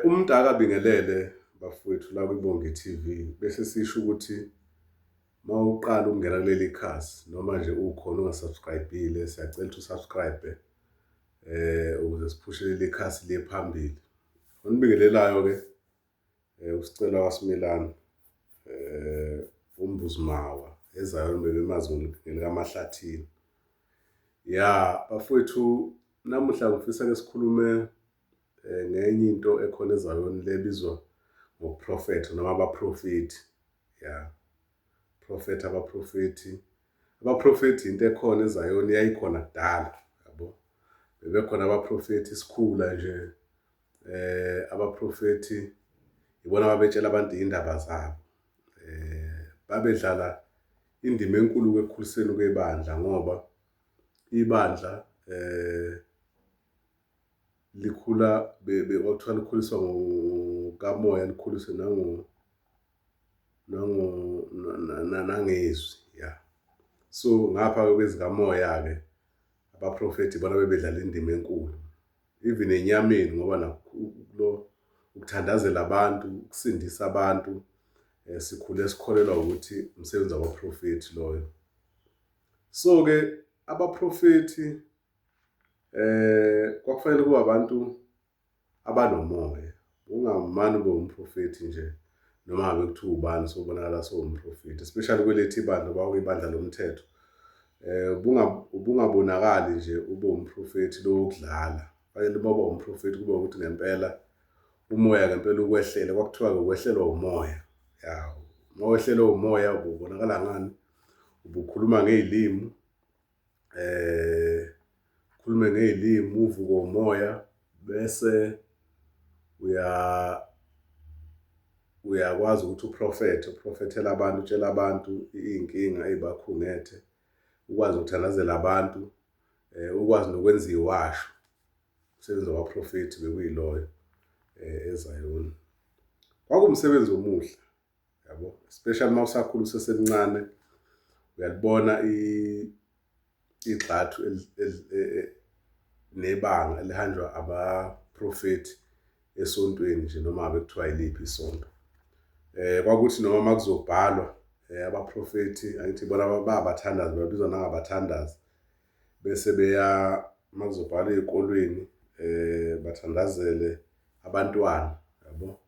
Umdaka Bingelele bafowethu la kwiBongi TV bese sisho ukuthi mawuqala ukungena kuleli khasi noma nje ukhona ungasubscribe-ile siyacela ukuthi usubscribe ukuze siphushe leli khasi liye phambili. Onibingelelayo ke usicela waSimilana uMbuzimawa ezayo bebemazi ngelikaMahlathini. Ya bafowethu namuhla ngifisa ke sikhulume ngenye into ekhona ezayoni lebizwa ngoprofethi noma abaprofeti. Ya prophet abaprofeti into ekhona ezayoni yayikhona kudala yabo. Bebekhona abaprofeti isikhula nje abaprofeti ibona ababetshela abantu indaba zabo. Babedlala indima enkulu ekukhuliseni kwebandla ngoba ibandla likhula kwakuthiwa likhuliswa ngokamoya likhuliswe nangezwi ya. So ngapha kwezikamoya-ke abaprofeti bona bebedlala indima enkulu even enyameni ngoba lo ukuthandazela abantu ukusindisa abantu sikhule sikholelwa ukuthi umsebenzi wabaprofeti loyo. So-ke abaprofeti kwakufanele kube abantu abanomoya. Ungamane ube umprofeti nje noma ngabe kuthiwa ubani sobonakala sowumprofeti, especially kwelethu ibandla kwakuyibandla lomthetho. Ubungabonakali nje ube umprofeti lo wokudlala. Fanele uma uba umprofeti kube ukuthi ngempela umoya ngempela ukwehlele. Kwakuthiwa-ke ukwehlelwa umoya. Ya, uma wehlelwe umoya ubonakala ngani? Ubukhuluma ngezilimi ukhulume ngezilimi uvuke umoya bese uyakwazi ukuthi uprofethele abantu, utshela abantu iy'nkinga ezibakhungethe, ukwazi ukuthandazela abantu, ukwazi nokwenza iwasho. Umsebenzi wabaprofeti bekuyiloyo ezayoni. Kwakuwumsebenzi omuhle yabo, especially uma usakhula usesemncane uyalibona igxathu nebanga elihanjwa abaprofeti esontweni nje noma ngabe kuthiwa yiliphi isonto. Kwakuthi noma makuzobhalwa abaprofeti angithi bona bayabathandazi, babizwa nangabathandazi. Bese beya makuzobhalwa ey'kolweni bathandazele abantwana yabo.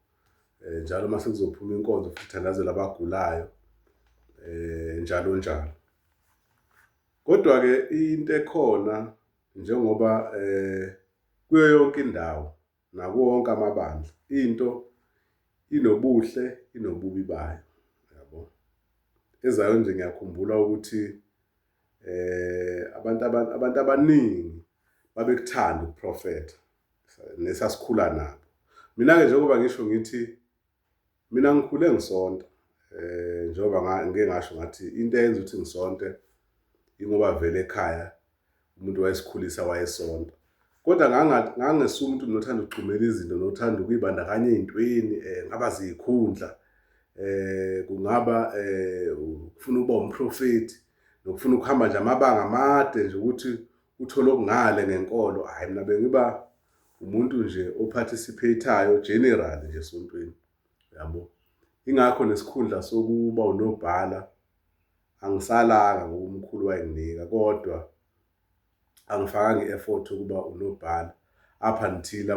Njalo mase kuzophuma inkonzo futhi kuthandazela abagulayo njalo njalo. Kodwa-ke into ekhona njengoba kuyo yonke indawo nakuwo wonke amabandla into inobuhle inobubi bayo yabo. Ezayoni nje ngiyakhumbula ukuthi abantu abaningi babekuthanda ukuprofetha nesasikhula nabo. Mina-ke njengoba ngisho ngithi mina ngikhule ngisonta njengoba ngike ngasho ngathi into eyenza ukuthi ngisonte ingoba vele ekhaya umuntu wayesikhulisa wayesonta. Kodwa ngangesuka umuntu nothanda ukugxumela izinto nothanda ukuy'bandakanya ey'ntweni ngaba ziyikhundla kungaba ukufuna ukuba umprofeti nokufuna ukuhamba nje amabanga amade nje ukuthi uthole okungale ngenkolo. Hhayi mina bengiba umuntu nje oparticipate-ayo general nje esontweni yabo. Ingakho nesikhundla sokuba unobhala angisalanga ngoba umkhulu wayenginika, kodwa angifakanga i-effort yokuba unobhala up until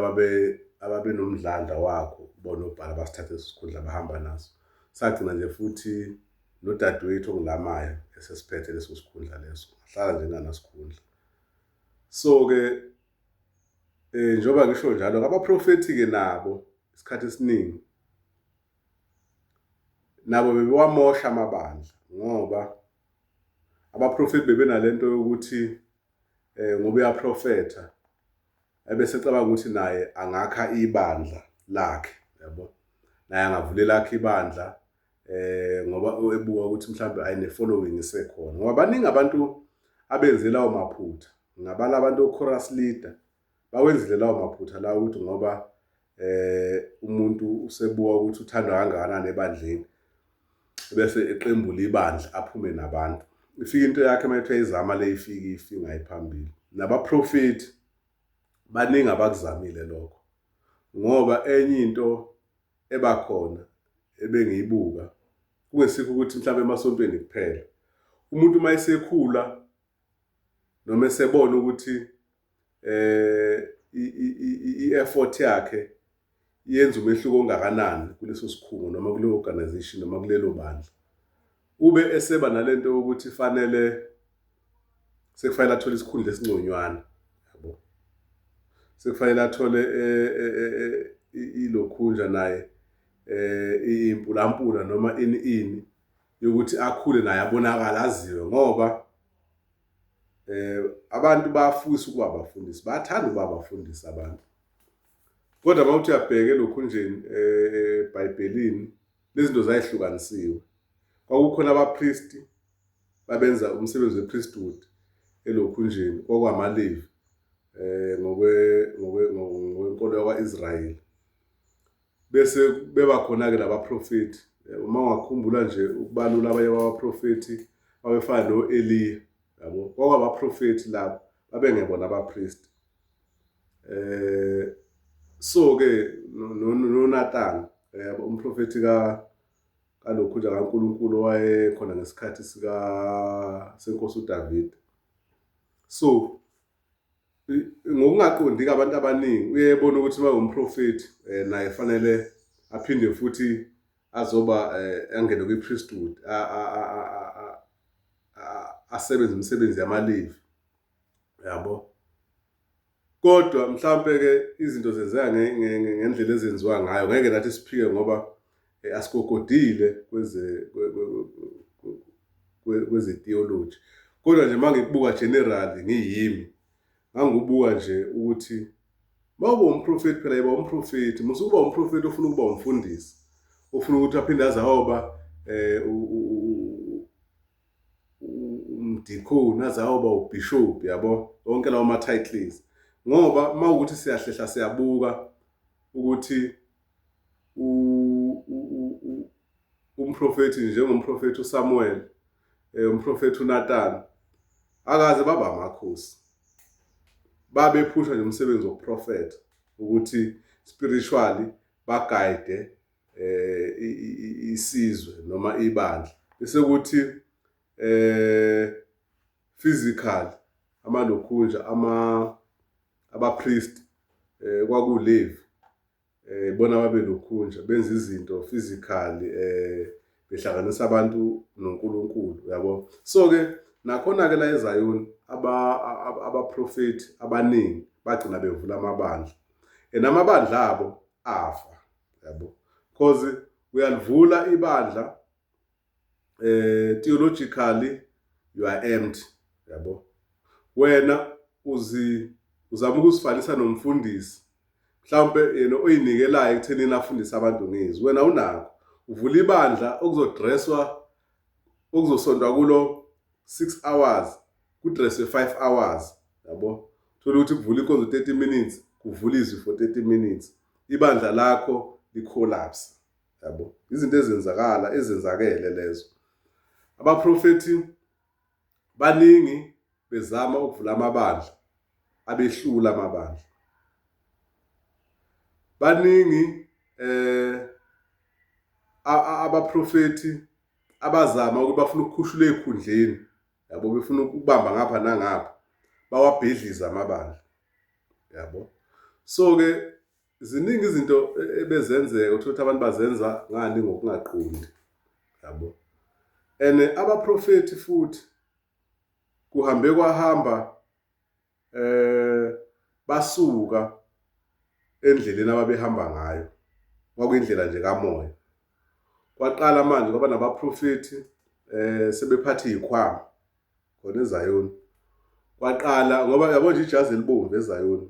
ababenomdlandla wakho ukuba unobhala basithathe leso sikhundla bahamba naso. Sagcina nje futhi nodadewethu ongilamayo esesiphethe leso sikhundla leso, ngahlala nje nganasikhundla. So-ke njengoba ngisho njalo abaprofeti-ke nabo isikhathi esiningi nabo bebewamosha amabandla ngoba abaprofeti bebenalento yokuthi ngoba uyaprofetha ebese ecabanga ukuthi naye angakha ibandla lakhe yabo. Naye angavula elakhe ibandla ngoba ebuka ukuthi mhlawumbe ayine-following isekhona. Ngoba baningi abantu abenze lawo maphutha. Ngabala abantu o-chorus leader bawenzile lawo maphutha la ukuthi ngoba umuntu usebuka ukuthi uthandwa kangakanani ebandleni bese eqembula ibandla aphume nabantu. Ifika into yakhe uma ethe izama le ifika ngayiphambili. Nabaprofeti baningi abakuzamile lokho. ngoba enye into ebakhona ebengiyibuka kungesikho ukuthi mhlawumbe emasontweni kuphela umuntu uma esekhula noma esebona ukuthi i-effort yakhe yenza umehluko ongakanani kuleso sikhungo noma kuleyo organization noma kulelo bandla ube eseba nalento yokuthi sekufanele athole isikhundla esingconywana yabo sekufanele athole ilokhunja naye impulampula noma ini yokuthi akhule naye abonakala aziwe ngoba abantu bayafisa ukuba abafundisi bayathanda ukuba abafundisi abantu kodwa mawuthi uyabheka elokhunjeni eBhayibhelini lezi zinto zayihlukanisiwe kwakukhona abapristi babenza umsebenzi wepriesthood elokhunjeni kwakwamaLevi ngokwenkolo yakwa-Israyeli bese beba khona-ke nabaprofethi uma ungakhumbula nje ukubalula abanye babaprofethi babefana no-Eliya yabo kwakwabaprofethi labo babengebona abapristi so-ke noNathan umprofethi kalokhunja kaNkulunkulu owayekhona ngesikhathi senkosi uDavida so ngokungaqondi abantu abaningi uyebona ukuthi uma umprofethi naye fanele aphinde futhi azoba angene kwi-priesthood asebenze imisebenzi yamaLevi yabo kodwa mhlambe-ke izinto zenzeka ngendlela ezenziwa ngayo ngeke nathi siphike ngoba asikogodile kweze-theology kodwa nje mangikubuka generally ngiyimi ngangubuka nje ukuthi mawuba umprofethi phela yiba umprofethi musukuba umprofethi ofuna ukuba umfundisi ofuna ukuthi aphinde azahoba umdikoni azahoba ubishop yabo wonke lawo ma-titles ngoba mawukuthi siyahlehla siyabuka ukuthi umprofethi njengomprofethi uSamuel umprofethi uNathan akaze baba amakhosi babephusha nje umsebenzi woprofeta ukuthi spiritually baguide isizwe noma ibandla bese kuthi physical amalokhunja abapriest kwakuLevi bona babelokhunja benza izinto physically behlanganisa abantu noNkulunkulu yabo so-ke nakhona-ke la eZayoni abaprofethi abaningi bagcina bevula amabandla namabandla abo afa yabo because uyalivula ibandla theologically you are empty yabo wena uzama ukusifanisa nomfundisi mhlawumbe yena oyinikelayo ekuthenini afundise abantu ngezwi wena unakho uvula ibandla okuzosondwa kulo 6 hours kudresswe 5 hours yabo thola ukuthi kuvula inkonzo 30 minutes kuvula izwi for 30 minutes ibandla lakho licollapse yabo izinto ezenzakele lezo abaprofethi baningi bezama ukuvula amabandla abehlula amabandla baningi abaprofethi abazama ukuthi bafuna ukukhushula ezikhundleni yabo befuna ukubamba ngapha nangapha bawabhedliza amabandla yabo so-ke ziningi izinto ebezenzeka ukuthi abantu bazenza ngani ngokungaqondi yabo and abaprofethi futhi kuhambe kwahamba basuka endleleni ababehamba ngayo kwakuyindlela nje kamoya kwaqala manje kwaba nabaprofethi sebephatha izikhwama khona eZayoni kwaqala ngoba yabo nje ijazi elibomvu eZayoni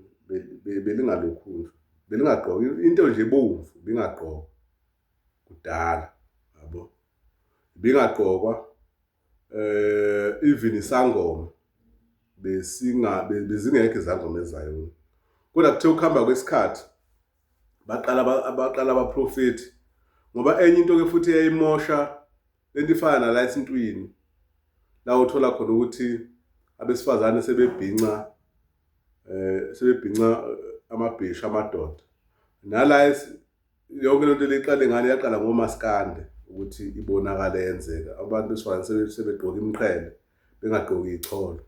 belingalokhunjwa belingagqoka into nje ebomvu bingagqoka kudala yabo bingagqokwa even isangoma bezingekho izangoma eZayoni kodwa kuthe ukuhamba kwesikhathi baqala abaprofethi ngoba enye into ke futhi eyayimosha lento ifana nala esintwini la uthola khona ukuthi abesifazane sebebhinca amabhisha amadoda nala yonke lento liqale ngane yaqala ngomaskande ukuthi ibonakale yenzeka. Abantu besifazane sebegqoka imiqhele bengagqoki icholo.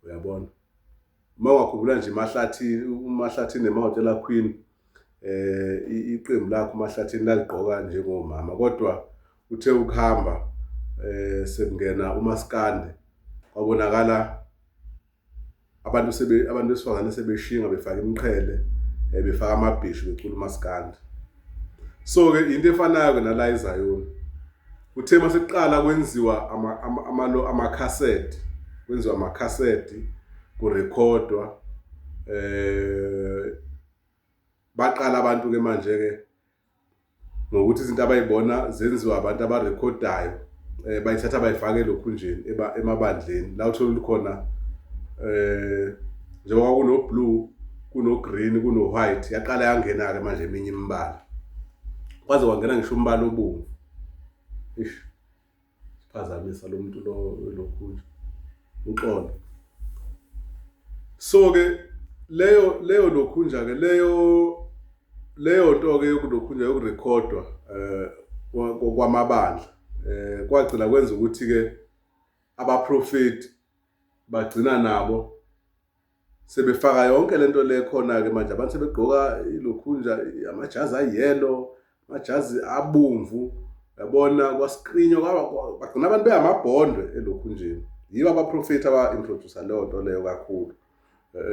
Uyabona? Uma ungakhumbula nje uMahlathini neMahotela Queen, iqembu lakho uMahlathini laligqoka njengomama, kodwa uthe ukuhamba sekungena umaskande kwabonakala abantu besifazane sebeshinga befaka imiqhele, befaka amabhishu becula umaskande. So-ke into efanayo-ke nala eZayoni. Uthe masekuqala kwenziwa amakhasethi, kwenziwa amakhasethi, kurekhodwa, baqala abantu-ke manje-ke ngokuthi izinto abayibona zenziwa abantu abarekhodayo, bayithatha bayifake elokhunjeni emabandleni la uthola khona njengoba kuno-blue, kuno-green, kuno-white, yaqala yangena-ke manje eminye imibala, kwaze kwangena ngisho umbala obomvu. Siphazamisa lo muntu lokhunja uxolo. So-ke leyo lokhunja-ke leyo nto-ke yokulokhunja yokurekhodwa kwamabandla kwagcina kwenza ukuthi-ke abaprofeti bagcina nabo sebefaka yonke lento le khona-ke manje. Abantu sebegqoka ilokhunja, amajazi ayiyelo, amajazi abomvu, yabona, kwaskrinywa, bagcina abantu behamabhondwe elokhunjeni. Yibo abaprofeti aba-introduce leyo nto leyo kakhulu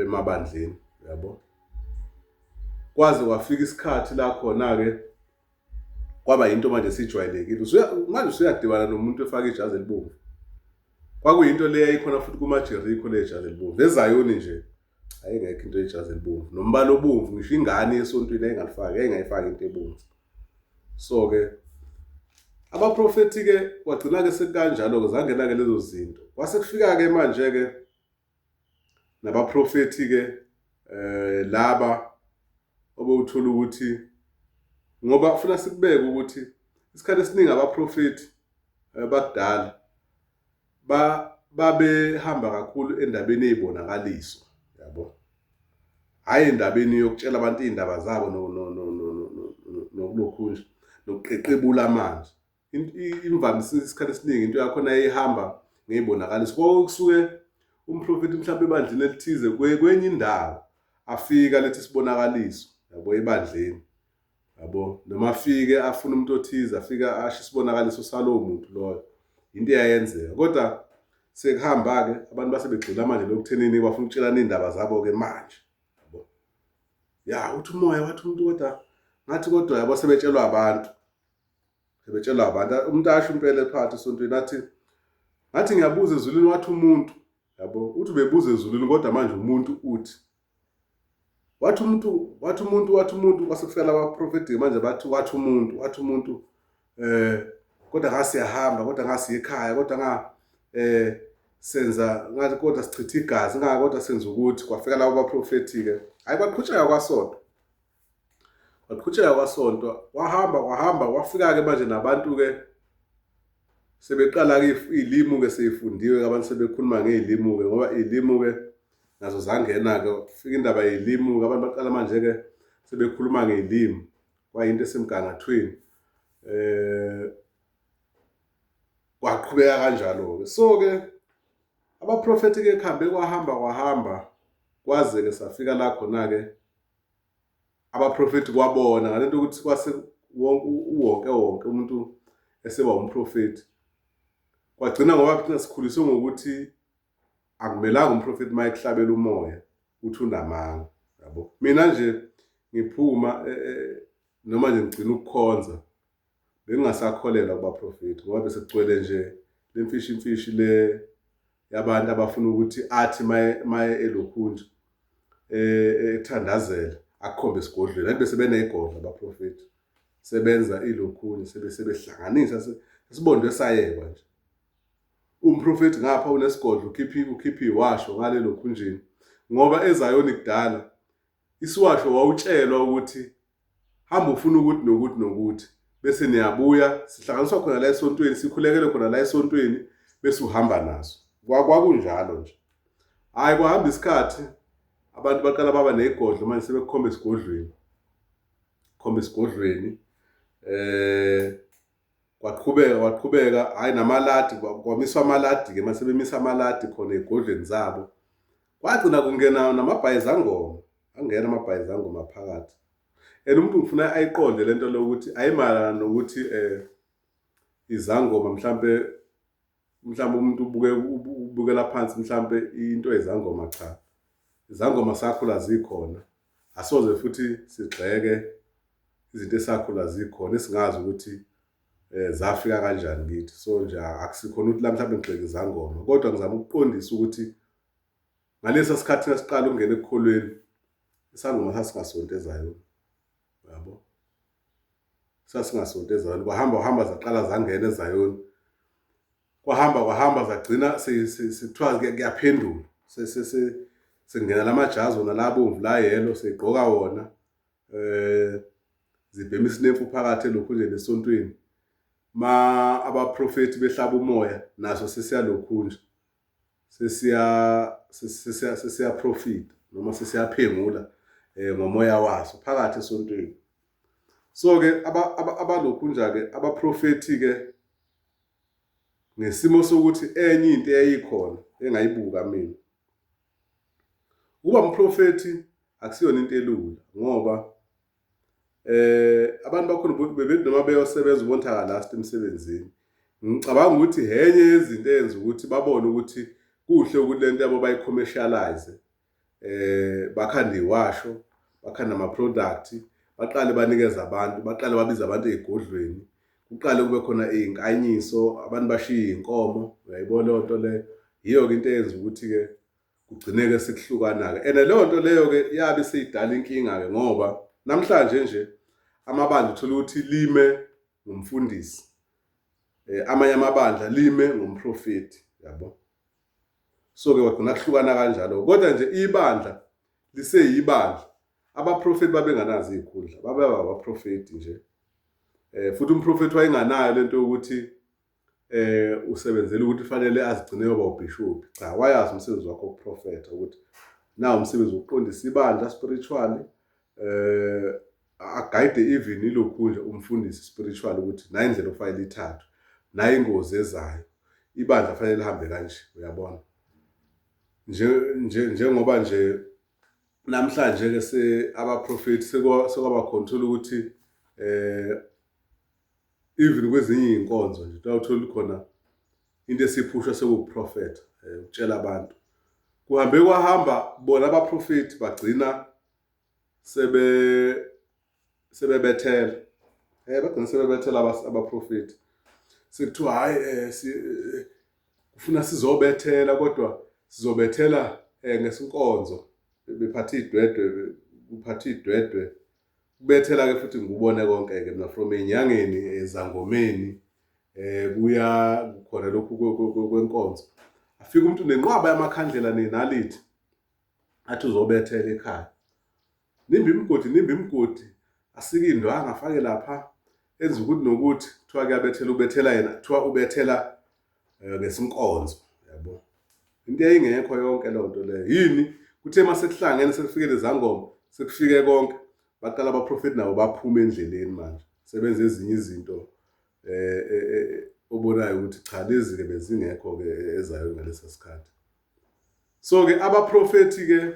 emabandleni, yabo. Kwaze kwafika isikhathi la khona-ke kwaba yinto manje sijwayelekile. Manje usuyadibana nomuntu efaka ijazi elibomvu. Kwakuyinto le yayikhona futhi kumaJerikho le jazi elibomvu. EZayoni nje ayingekho into yejazi elibomvu, nombala obomvu, ngisho ingane yesontweni yayingayifaki into ebomvu. So-ke abaprofeti-ke kwagcina-ke sekukanjalo-ke zangena-ke lezo zinto. Kwase kufika-ke manje-ke nabaprofeti-ke laba obewuthola ukuthi, ngoba kufuna sikubeke ukuthi isikhathi esiningi abaprofeti bakudala babehamba kakhulu endabeni ey'bonakaliso, yabo, hhayi endabeni yokutshela abantu iy'ndaba zabo nokulokhunja nokuqeqebula amanje. Imvamisa isikhathi esiningi into yakhona yayihamba ngey'bonakaliso. Kusuke umprofeti mhlawumbe ebandleni elithize kwenye indawo afika lethe isibonakaliso, yabo, ebandleni, yabo, noma afike afuna umuntu othize, afika asho isibonakaliso salowo muntu loyo. Into eyayenzeka, kodwa sekuhamba-ke abantu basebegxila manje lokuthenini bafuna ukutshelana iy'ndaba zabo-ke manje, yabo. Ya, uthi umoya wathi umuntu, kodwa ngathi kodwa yabo sebetshelwa abantu. Umuntu asho impela phakathi esontweni ngathi ngiyabuza ezulwini wathi umuntu, yabo. Uthi ubebuza ezulwini kodwa manje umuntu uthi. Wathi umuntu, kwase kufika abaprofeti manje bathi wathi umuntu, kodwa ngasiyahamba, kodwa ngasiya ekhaya, kodwa senza ngathi, kodwa sichitha igazi, kodwa senza ukuthi. Kwafika labo baprofeti-ke, hayi, kwaqhutsheka kwasonto, kwahamba, kwafika-ke manje nabantu-ke sebeqala-ke iy'limu-ke sey'fundiwe, abantu sebekhuluma ngey'limu-ke, ngoba iy'limu-ke nazo zangena-ke. Kufika indaba yey'limu-ke, abantu baqala manje-ke sebekhuluma ngey'limu, kwayinto esemgangathweni. Kwaqhubeka kanjalo-ke. So-ke abaprofeti-ke kuhambe kwahamba, kwaze-ke safika la khona-ke abaprofeti kwabona ngalento ukuthi kwase wonke umuntu eseba umprofeti. Kwagcina ngoba thina sikhuliswe ngokuthi akumelanga umprofeti uma ekuhlabela umoya uthi unamanga, yabo. Mina nje ngiphuma noma nje ngigcina ukukhonza, bengingasakholelwa kubaprofeti ngoba bese kugcwele nje le mfishi le yabantu abafuna ukuthi athi maye elokhunja ethandazela akukhombe esigodlweni. Athi bese beney'godla abaprofeti, sebenza ilokhunja, sebehlanganisa, sibondwe sayekwa nje. Umprofeti ngapha unesigodlo, ukhipha iwasho ngale lokhunjeni, ngoba eZayoni kudala isiwasho wawutshelwa ukuthi hamba ufuna ukuthi nokuthi, bese niyabuya, sihlanganiswa khona la esontweni, sikhulekele khona la esontweni, bese uhamba naso. Kwakunjalo nje. Hhayi, kwahamba isikhathi abantu baqala baba ney'godlo manje sebekukhomba esigodlweni. khomba esigodlweni. Kwaqhubeka hayi namaladi kwamiswa amaladi-ke mase bemisa amaladi khona ey'godlweni zabo. Kwagcina kungena namabhayizangoma, angena amabhayizangoma phakathi. And umuntu ngifuna ayiqonde lento lokuthi ayimayelana nokuthi izangoma mhlampe umuntu ubukela phansi mhlampe into yezangoma, cha. Izangoma sakhula zikhona, asoze futhi sigxeke izinto esakhula zikhona esingazi ukuthi zafika kanjani kithi. So nje akusikhona ukuthi la mhlampe ngigxeke izangoma, kodwa ngizama ukuqondisa ukuthi ngalesa sikhathi esiqala ukungena ekukholweni isangoma sasingasonto ezayona, yabo. Sasingasonto ezayona, kwahamba zaqala zangena ezayona. Kwahamba zagcina sekuthiwa kuyaphendula. Sengena lamajazi wona la bomvu la yellow seyigqoka wona. Zibhema isinemfu phakathi elokhu nje nesontweni. Abaprofethi behlaba umoya naso sesiyalokhu nje. Sesiya profit noma sesiyaphengula ngomoya waso phakathi esontweni. So ke abalokhu nje-ke abaprofethi-ke ngesimo sokuthi enye into eyayikhona engayibuka mina. Ukuba umprofethi akusiyona into elula ngoba abantu bakhona bebethi noma beyosebenza ubontakalast emsebenzini. Ngicabanga ukuthi enye yezinto eyenza ukuthi babone ukuthi kuhle ukuthi lento yabo bayi-commercialize, bakhande iwasho, bakhande ama-product, baqale banikeze abantu, baqale babize abantu ey'godlweni, kuqale kube khona iy'nkanyiso, abantu bashiye iy'nkomo. Uyayibona leyo nto leyo, yiyo-ke into eyenza ukuthi-ke kugcineke sekuhlukana-ke. And leyo nto leyo-ke yabe seyidala inkinga-ke ngoba namhlanje nje amabandla uthola ukuthi lime ngumfundisi, amanye amabandla lime ngumprofethi, yabo. So-ke kwagcina kuhlukana kanjalo, kodwa nje ibandla liseyibandla. Abaprofethi babenganazo iy'khundla, babe abaprofethi nje. Futhi umprofethi wayenganayo lento yokuthi usebenzela ukuthi fanele azigcine yoba ubhishophi. Cha, wayazi umsebenzi wakhe wokuprofetha ukuthi nawo umsebenzi wokuqondisa ibandla spiritually, agayide even ilokhu nje umfundisi spiritual ukuthi nayo indlela ofanele ithathwe, nayo ingozi ezayo, ibandla fanele lihambe kanje, uyabona. Njengoba nje namhlanje-ke abaprofethi sekwaba khona ukuthi even kwezinye iy'nkonzo nje uthola khona into esiphushwa sekuwuprofetha, ukutshela abantu. Kuhambe kwahamba bona abaprofethi bagcina sebebethela. Bagcina sebebethela abaprofethi. Sekuthiwa hayi kufuna sizobethela kodwa sizobethela ngesinkonzo. Bephatha idwedwe, kuphatha idwedwe. Kubethela-ke futhi ngikubone konke-ke mina from enyangeni, ezangomeni, kuya khona lokhu kwenkonzo. Afika umuntu nenqwaba yamakhandlela nenalithi, athi uzobethela ekhaya. Nimba imigodi, asike indwangu afake lapha, enza ukuthi nokuthi kuthiwa kuyabethela, ubethela yena, kuthiwa ubethela ngesinkonzo, yabo. Into eyayingekho yonke leyo nto leyo. Yini? Kuthe mase kuhlangene sekufike lezangoma, sekufike konke, baqala abaprofethi nabo baphuma endleleni manje. Sebenza ezinye izinto obonayo ukuthi cha lezi-ke bezingekho-ke ezayo ngalesa sikhathi. So-ke abaprofethi-ke